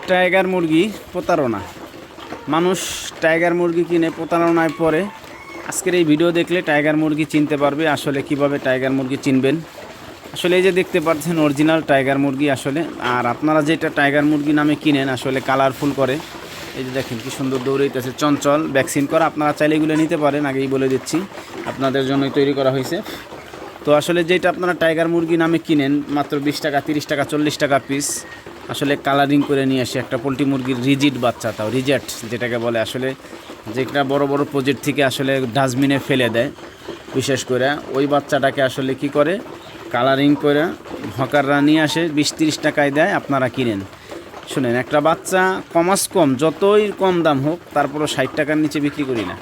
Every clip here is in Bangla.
টাইগার মুরগি প্রতারণা। মানুষ টাইগার মুরগি কিনে প্রতারণায় পড়ে। আজকের এই ভিডিও দেখলে টাইগার মুরগি চিনতে পারবে। আসলে কিভাবে টাইগার মুরগি চিনবেন, আসলে এই যে দেখতে পাচ্ছেন অরিজিনাল টাইগার মুরগি আসলে। আর আপনারা যেটা টাইগার মুরগি নামে কিনেন আসলে কালারফুল করে, এই যে দেখেন কি সুন্দর দৌড়াইতেছে, চঞ্চল, ভ্যাকসিন করা। আপনারা চাইলে এগুলো নিতে পারেন, আগেই বলে দিচ্ছি, আপনাদের জন্যই তৈরি করা হয়েছে। তো আসলে যেটা আপনারা টাইগার মুরগি নামে কিনেন মাত্র 20 টাকা, 30 টাকা, 40 টাকা পিস, আসলে কালারিং করে নিয়ে আসে একটা পোলট্রি মুরগির রিজিড বাচ্চা, তাও রিজেক্ট যেটাকে বলে। আসলে যেটা বড় বড় প্রজেক্ট থেকে আসলে ডাস্টবিনে ফেলে দেয়, বিশেষ করে ওই বাচ্চাটাকে আসলে কি করে কালারিং করে হকাররা নিয়ে আসে, 20-30 টাকায় দেয়, আপনারা কিনেন। শুনেন, একটা বাচ্চা কমাস কম যতই কম দাম হোক তারপরও 60 টাকার নিচে বিক্রি করি না।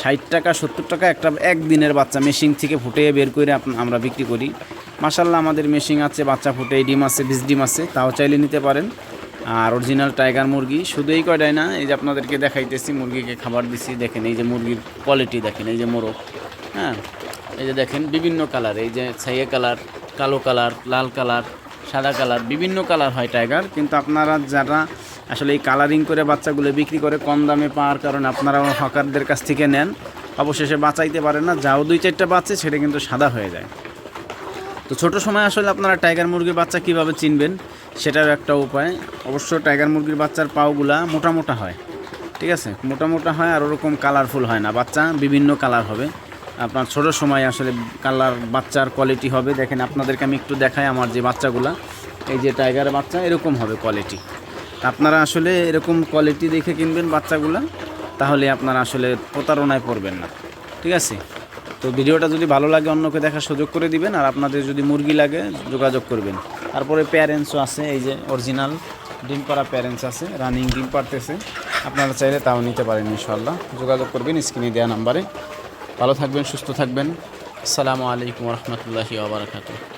60 টাকা 70 টাকা একটা একদিনের বাচ্চা মেশিন থেকে ফুটিয়ে বের করে আমরা বিক্রি করি। মাশাল্লাহ আমাদের মেশিন আছে, বাচ্চা ফুটে ডিম আছে, 20 ডিম আছে, তাও চাইলে নিতে পারেন। আর অরিজিনাল টাইগার মুরগি শুধু এই কয়টাই না, এই যে আপনাদেরকে দেখাইতেছি, মুরগিকে খাবার দিছি, দেখেন এই যে মুরগির কোয়ালিটি দেখেন, এই যে মোরগ, হ্যাঁ, এই যে দেখেন বিভিন্ন কালার, এই যে ছাইয়া কালার, কালো কালার, লাল কালার, সাদা কালার, বিভিন্ন কালার হয় টাইগার। কিন্তু আপনারা যারা আসলে এই কালারিং করে বাচ্চাগুলো বিক্রি করে কম দামে পাওয়ার কারণে আপনারা হকারদের কাছ থেকে নেন, অবশেষে বাঁচাইতে পারেন না। যাও 2-4টা বাচ্চা সেটা কিন্তু সাদা হয়ে যায়। তো ছোটো সময় আসলে আপনারা টাইগার মুরগির বাচ্চা কীভাবে চিনবেন সেটার একটা উপায়। অবশ্য টাইগার মুরগির বাচ্চার পাওগুলা মোটা মোটা হয়, ঠিক আছে, মোটা মোটা হয়, আর ওরকম কালারফুল হয় না, বাচ্চা বিভিন্ন কালার হবে। আপনার ছোটো সময় আসলে কালার বাচ্চার কোয়ালিটি হবে। দেখেন আপনাদেরকে আমি একটু দেখাই আমার যে বাচ্চাগুলা, এই যে টাইগারের বাচ্চা এরকম হবে কোয়ালিটি। আপনারা আসলে এরকম কোয়ালিটি দেখে কিনবেন বাচ্চাগুলা, তাহলে আপনারা আসলে প্রতারণায় পড়বেন না, ঠিক আছে। তো ভিডিওটা যদি ভালো লাগে অন্যকে দেখার সুযোগ করে দিবেন। আর আপনাদের যদি মুরগি লাগে যোগাযোগ করবেন। তারপরে প্যারেন্টসও আছে, এই যে অরিজিনাল ডিম পাড়া প্যারেন্টস আছে, রানিং ডিম পাড়তেছে, আপনারা চাইলে তাও নিতে পারেন ইনশাআল্লাহ। যোগাযোগ করবেন স্ক্রিনে দেওয়া নাম্বারে। ভালো থাকবেন, সুস্থ থাকবেন। আসসালামু আলাইকুম রহমতুল্লাহি ওয়া বারাকাতুহু।